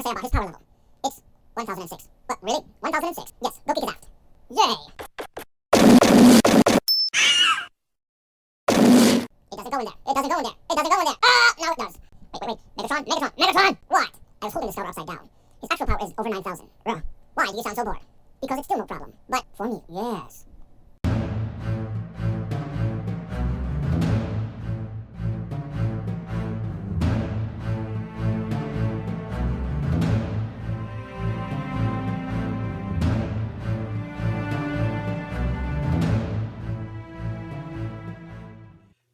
to say about his power level. It's 1006. What, really? 1006? Yes, go kick his ass. Yay! It doesn't go in there. It doesn't go in there. It doesn't go in there. Ah! Now it does. Wait. Megatron, Megatron, Megatron! What? I was holding the starter upside down. His actual power is over 9,000. Why do you sound so bored? Because it's still no problem. But for me, yes.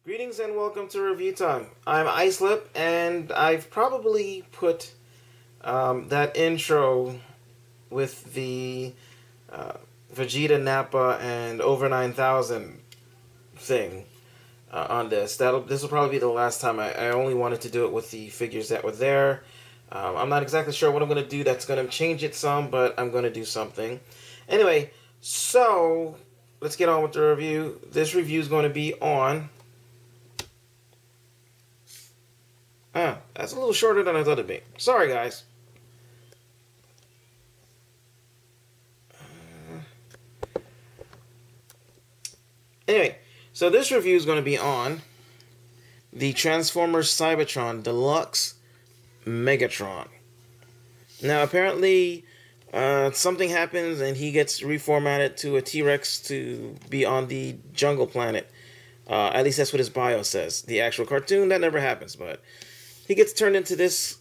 Greetings and welcome to Review Time. I'm Icelip, and I've probably put that intro with the Vegeta, Nappa, and over 9,000 thing on this. This will probably be the last time. I only wanted to do it with the figures that were there. I'm not exactly sure what I'm going to do that's going to change it some, but I'm going to do something. Anyway, so let's get on with the review. This review is going to be on... that's a little shorter than I thought it'd be. Sorry, guys. Anyway, so this review is going to be on the Transformers Cybertron Deluxe Megatron. Now, apparently, something happens and he gets reformatted to a T-Rex to be on the jungle planet. At least that's what his bio says. The actual cartoon, that never happens, but he gets turned into this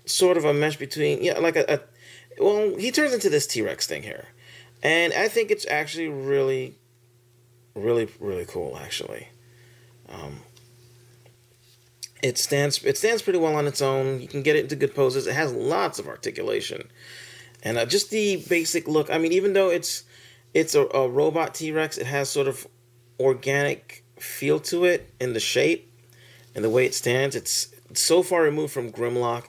sort of a mesh between, like well, he turns into this T-Rex thing here. And I think it's actually really cool, actually. It stands pretty well on its own. You can get it into good poses. It has lots of articulation. And just the basic look, I mean, even though it's a robot T-Rex, it has sort of organic feel to it in the shape and the way it stands. It's so far removed from Grimlock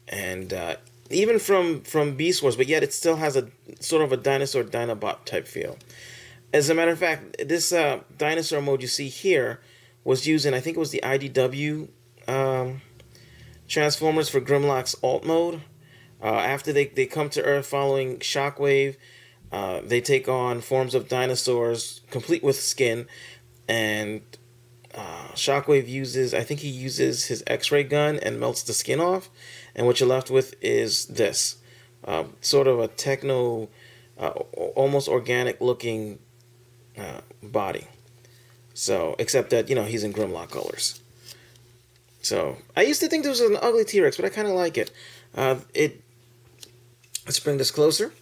and even from Beast Wars, but yet it still has a sort of a dinosaur Dinobot type feel. As a matter of fact, this dinosaur mode you see here was used in, I think it was the IDW Transformers for Grimlock's alt mode. After they come to Earth following Shockwave, they take on forms of dinosaurs, complete with skin, and Shockwave uses his X-ray gun and melts the skin off, and what you're left with is this, sort of a techno, almost organic looking body. So, except that, he's in Grimlock colors. So, I used to think this was an ugly T-Rex, but I kind of like it. Let's bring this closer.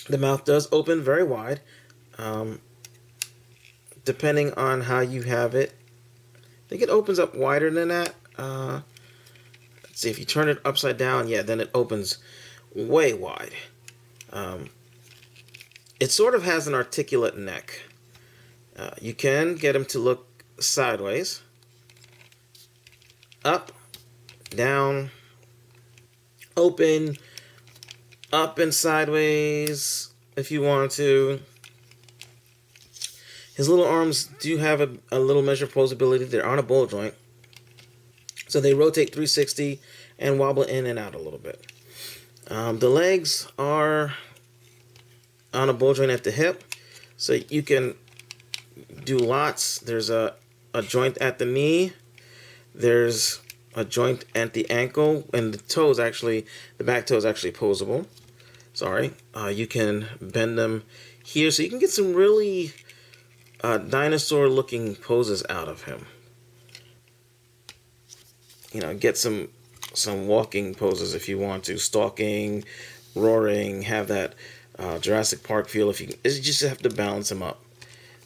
The mouth does open very wide, depending on how you have it. I think it opens up wider than that. Let's see, if you turn it upside down, then it opens way wide. It sort of has an articulate neck. You can get him to look sideways, up, down, open, up and sideways if you want to. His little arms do have a little measure of posability. They're on a ball joint, so they rotate 360 and wobble in and out a little bit. The legs are on a ball joint at the hip, so you can do lots. There's a joint at the knee. There's a joint at the ankle, and the back toe is actually posable. Sorry. You can bend them here, so you can get some really dinosaur-looking poses out of him. Get some walking poses if you want to. Stalking, roaring, have that Jurassic Park feel. You just have to balance him up,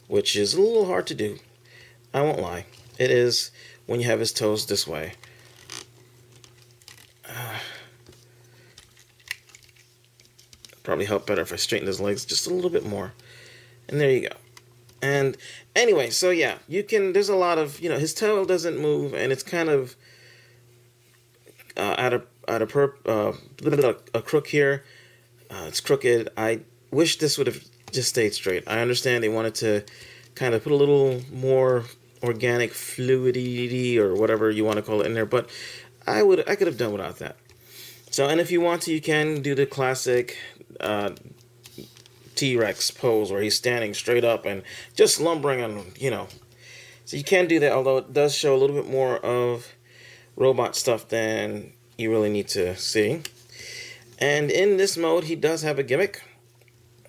which is a little hard to do. I won't lie. It is when you have his toes this way. Probably help better if I straighten his legs just a little bit more. And there you go. And anyway, so yeah, there's a lot of, his tail doesn't move, and it's kind of at a crook here. It's crooked. I wish this would have just stayed straight. I understand they wanted to kind of put a little more organic fluidity or whatever you want to call it in there, but I could have done without that. So, and if you want to, you can do the classic T-Rex pose where he's standing straight up and just lumbering and, So you can do that, although it does show a little bit more of robot stuff than you really need to see. And in this mode, he does have a gimmick.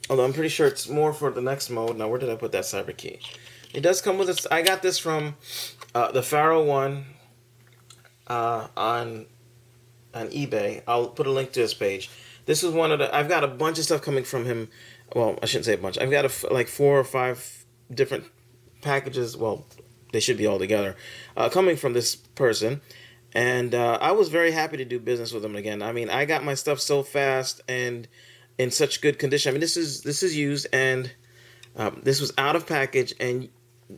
Although I'm pretty sure it's more for the next mode. Now, where did I put that cyber key? It does come with this. I got this from the Pharaoh one on eBay. I'll put a link to his page. This is one of the. I've got a bunch of stuff coming from him. Well, I shouldn't say a bunch. I've got like 4 or 5 different packages. Well, they should be all together, coming from this person. And I was very happy to do business with him again. I mean, I got my stuff so fast and in such good condition. I mean, this is used, and this was out of package, and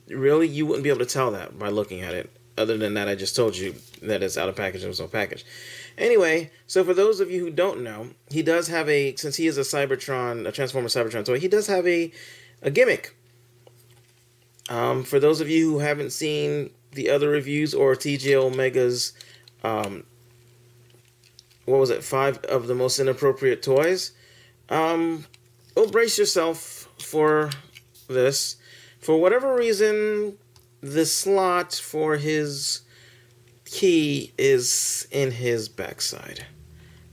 really you wouldn't be able to tell that by looking at it. Other than that, I just told you that it's out of package and it was no package. Anyway, so for those of you who don't know, he does have since he is a Transformer Cybertron toy, he does have a gimmick. For those of you who haven't seen the other reviews or TGO Omega's, what was it, 5 of the most inappropriate toys, brace yourself for this. For whatever reason, the slot for his key is in his backside.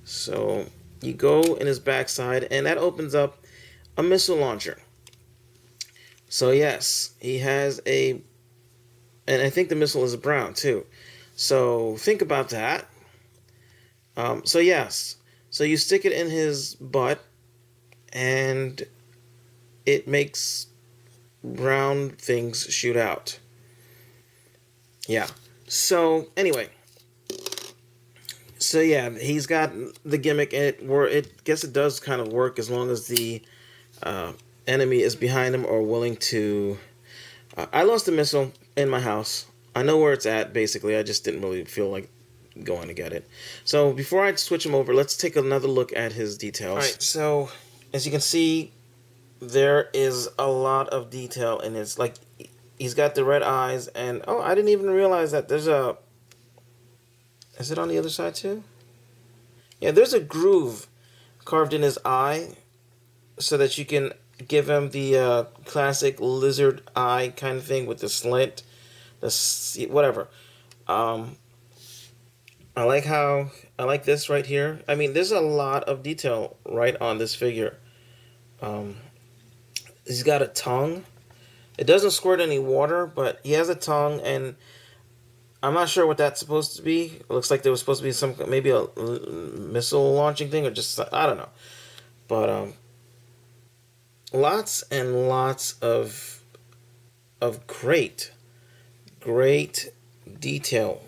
So you go in his backside, and that opens up a missile launcher. So yes, he has and I think the missile is brown too. So think about that. So yes, so you stick it in his butt, and it makes brown things shoot out. Yeah. So anyway, so yeah, he's got the gimmick. It guess it does kind of work as long as the enemy is behind him or willing to. I lost a missile in my house. I know where it's at. Basically, I just didn't really feel like going to get it. So before I switch him over, let's take another look at his details. All right. So as you can see, there is a lot of detail in his, like, he's got the red eyes, and oh, I didn't even realize that there's a, is it on the other side too? Yeah, there's a groove carved in his eye so that you can give him the classic lizard eye kind of thing with the slit, whatever. I like this right here. I mean, there's a lot of detail right on this figure. He's got a tongue. It doesn't squirt any water, but he has a tongue, and I'm not sure what that's supposed to be. It looks like there was supposed to be maybe a missile launching thing, or just, I don't know. But lots and lots of great detail.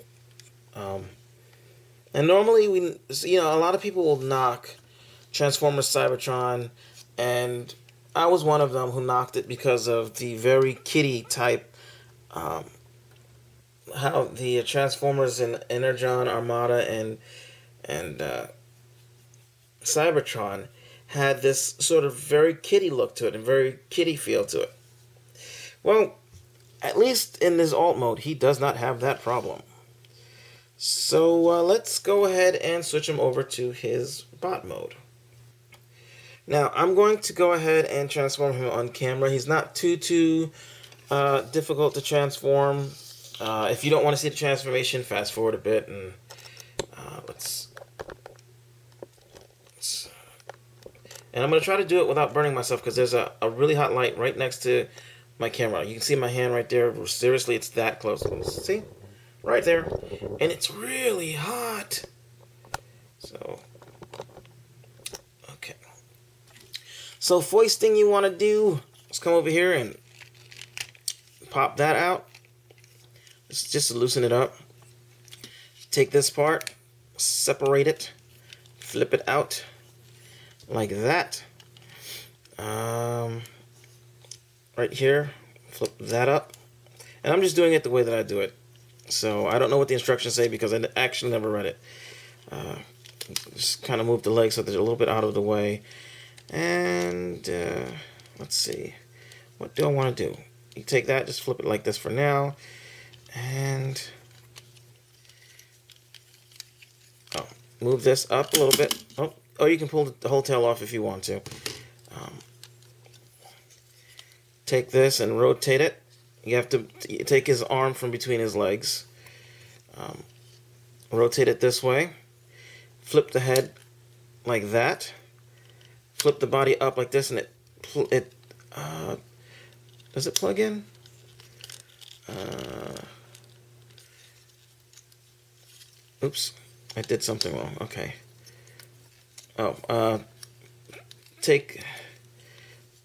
And normally a lot of people will knock Transformers Cybertron, and I was one of them who knocked it because of the very kiddie type, how the Transformers and Energon, Armada, and Cybertron had this sort of very kiddie look to it and very kiddie feel to it. Well, at least in this alt mode, he does not have that problem. So let's go ahead and switch him over to his bot mode. Now, I'm going to go ahead and transform him on camera. He's not too difficult to transform. If you don't want to see the transformation, fast forward a bit, and and I'm going to try to do it without burning myself, because there's a really hot light right next to my camera. You can see my hand right there. Seriously, it's that close. See? Right there. And it's really hot. So, okay. So first thing you want to do is come over here and pop that out. Just to loosen it up. Take this part, separate it, flip it out like that. Right here, flip that up. And I'm just doing it the way that I do it. So I don't know what the instructions say because I actually never read it. Just kind of move the legs so they're a little bit out of the way. And let's see. What do I want to do? You take that, just flip it like this for now. And move this up a little bit. Oh, or you can pull the whole tail off if you want to. Take this and rotate it. You have to take his arm from between his legs. Rotate it this way. Flip the head like that. Flip the body up like this, and it does it plug in? Oops, I did something wrong. Okay. Oh,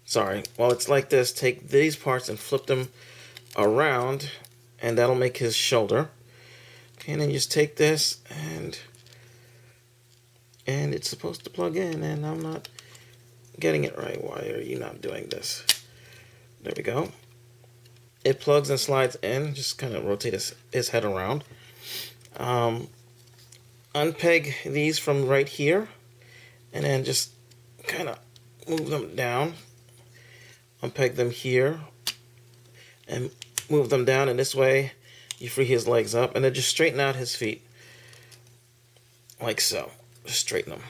sorry. While it's like this, take these parts and flip them around, and that'll make his shoulder. Okay, and then just take this and it's supposed to plug in, and I'm not getting it right. Why are you not doing this? There we go. It plugs and slides in. Just kind of rotate his head around. Unpeg these from right here, and then just kind of move them down. Unpeg them here, and move them down. And this way, you free his legs up, and then just straighten out his feet, like so. Just straighten them.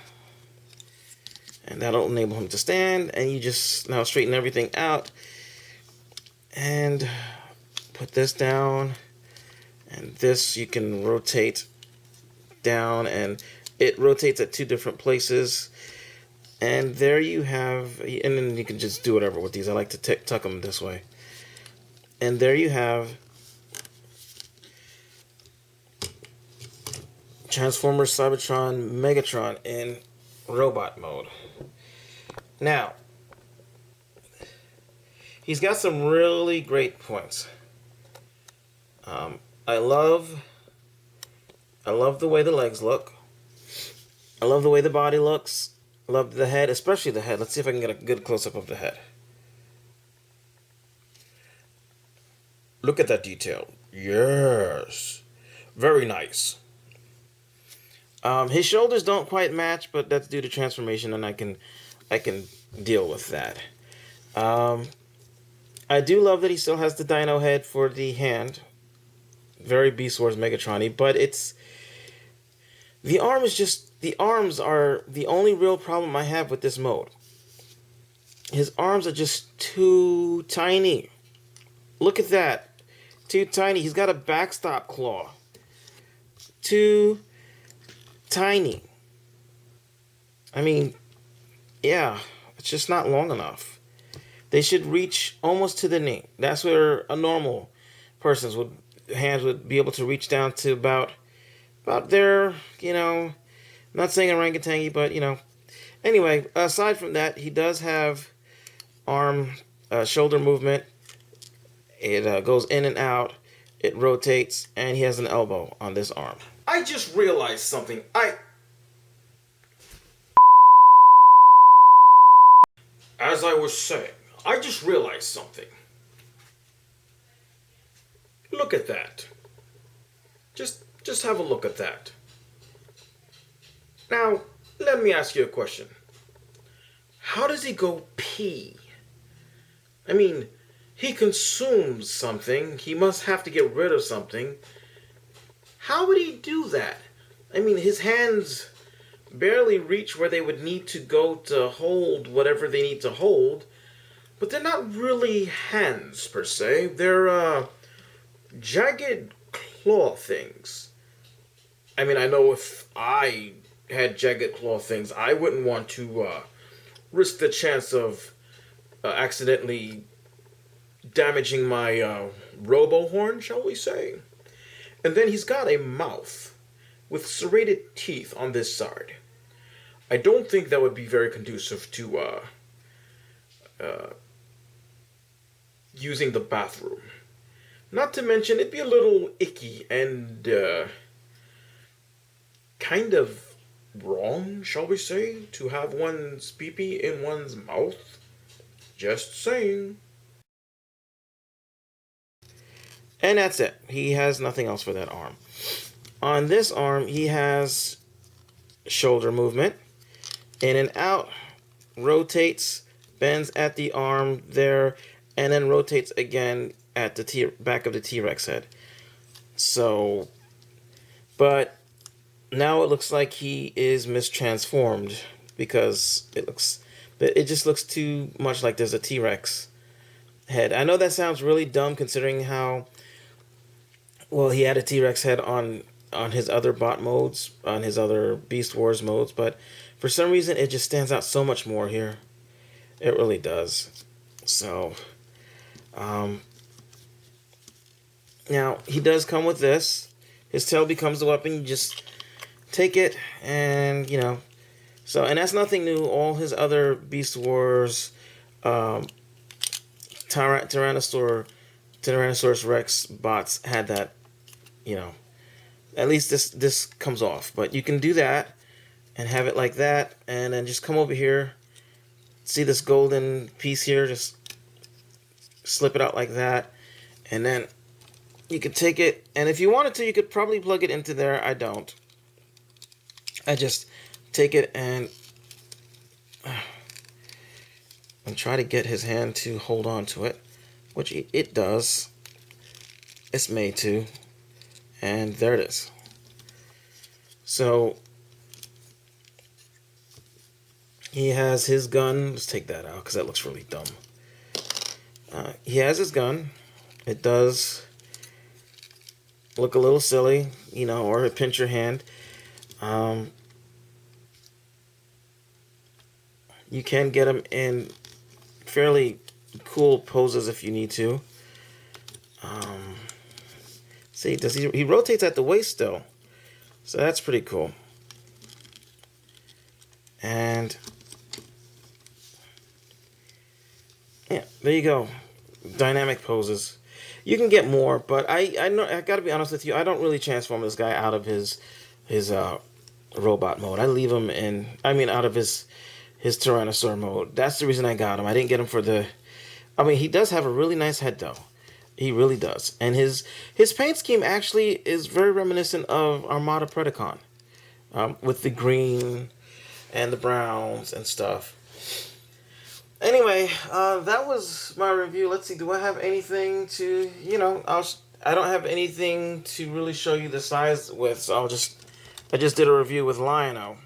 And that'll enable him to stand, and you just now straighten everything out and put this down, and this you can rotate down, and it rotates at 2 different places, and there you have, and then you can just do whatever with these. I like to tuck them this way, and there you have Transformers Cybertron Megatron in robot mode. Now, he's got some really great points. I love the way the legs look. I love the way the body looks. I love the head, especially the head. Let's see if I can get a good close-up of the head. Look at that detail. Yes. Very nice. His shoulders don't quite match, but that's due to transformation, and I can deal with that. I do love that he still has the dino head for the hand. Very Beast Wars Megatron-y, but the arms are the only real problem I have with this mode. His arms are just too tiny. Look at that. Too tiny. He's got a backstop claw. Too tiny. I mean, yeah, it's just not long enough. They should reach almost to the knee. That's where a normal person's hands would be able to reach down to about there, you know. I'm not saying orangutan, but, you know. Anyway, aside from that, he does have shoulder movement. It goes in and out. It rotates, and he has an elbow on this arm. I just realized something. As I was saying, I just realized something. Look at that. Just have a look at that. Now, let me ask you a question. How does he go pee? I mean, he consumes something. He must have to get rid of something. How would he do that? I mean, his hands barely reach where they would need to go to hold whatever they need to hold. But they're not really hands, per se. They're, jagged claw things. I mean, I know if I had jagged claw things, I wouldn't want to, risk the chance of accidentally damaging my robo horn, shall we say. And then he's got a mouth with serrated teeth on this side. I don't think that would be very conducive to using the bathroom. Not to mention, it'd be a little icky and kind of wrong, shall we say, to have one's pee-pee in one's mouth. Just saying. And that's it. He has nothing else for that arm. On this arm, he has shoulder movement. In and out. Rotates. Bends at the arm there. And then rotates again at the back of the T-Rex head. So, but now it looks like he is mistransformed because it just looks too much like there's a T-Rex head. I know that sounds really dumb considering how well he had a T-Rex head on his other bot modes, on his other Beast Wars modes, but for some reason it just stands out so much more here. It really does. So, now he does come with this. His tail becomes the weapon. You just take it, and so, and that's nothing new. All his other Beast Wars, Tyrannosaurus Rex bots had that. At least this comes off, but you can do that and have it like that, and then just come over here. See this golden piece here? Just slip it out like that, and then you could take it, and if you wanted to, you could probably plug it into there. I don't. I just take it and try to get his hand to hold on to it, which it does. It's made to, and there it is. So he has his gun. Let's take that out because that looks really dumb. He has his gun. It does look a little silly, or it pinch your hand. You can get him in fairly cool poses if you need to. See, he rotates at the waist still, so that's pretty cool. And yeah, there you go. Dynamic poses. You can get more, but I know, I gotta be honest with you, I don't really transform this guy out of his robot mode. I leave him out of his Tyrannosaur mode. That's the reason I got him. I didn't get him for he does have a really nice head though. He really does. And his paint scheme actually is very reminiscent of Armada Predacon, with the green and the browns and stuff. Anyway, that was my review. Let's see, do I have anything to, I don't have anything to really show you the size with, so I just did a review with Lion-O,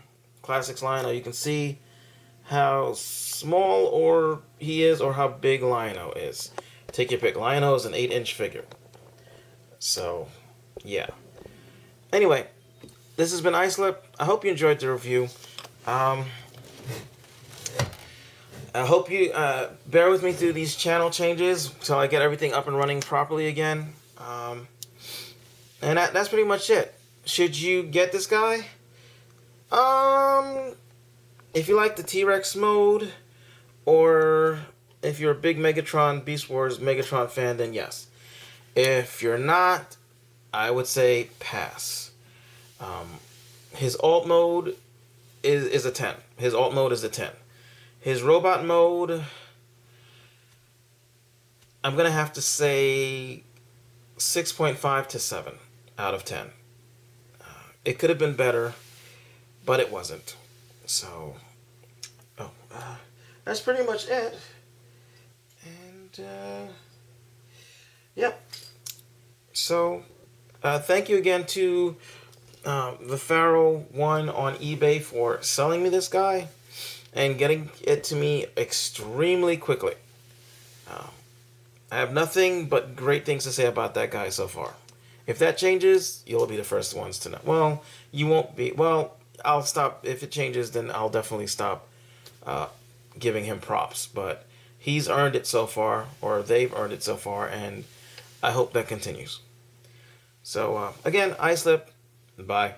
Classics Lion-O. You can see how small he is or how big Lion-O is. Take your pick. Lion-O is an 8-inch figure. So, yeah. Anyway, this has been Icelip. I hope you enjoyed the review. I hope you bear with me through these channel changes so I get everything up and running properly again. And that's pretty much it. Should you get this guy? If you like the T-Rex mode, or if you're a big Megatron, Beast Wars Megatron fan, then yes. If you're not, I would say pass. His alt mode is a 10. His alt mode is a 10. His robot mode, I'm going to have to say 6.5 to 7 out of 10. It could have been better, but it wasn't. So, that's pretty much it. And, yep. So, thank you again to the Pharaoh one on eBay for selling me this guy and getting it to me extremely quickly. I have nothing but great things to say about that guy so far. If that changes, you'll be the first ones to know. Well, you won't be. Well, I'll stop. If it changes, then I'll definitely stop giving him props. But he's earned it so far, or they've earned it so far, and I hope that continues. So, again, Icelip. Bye.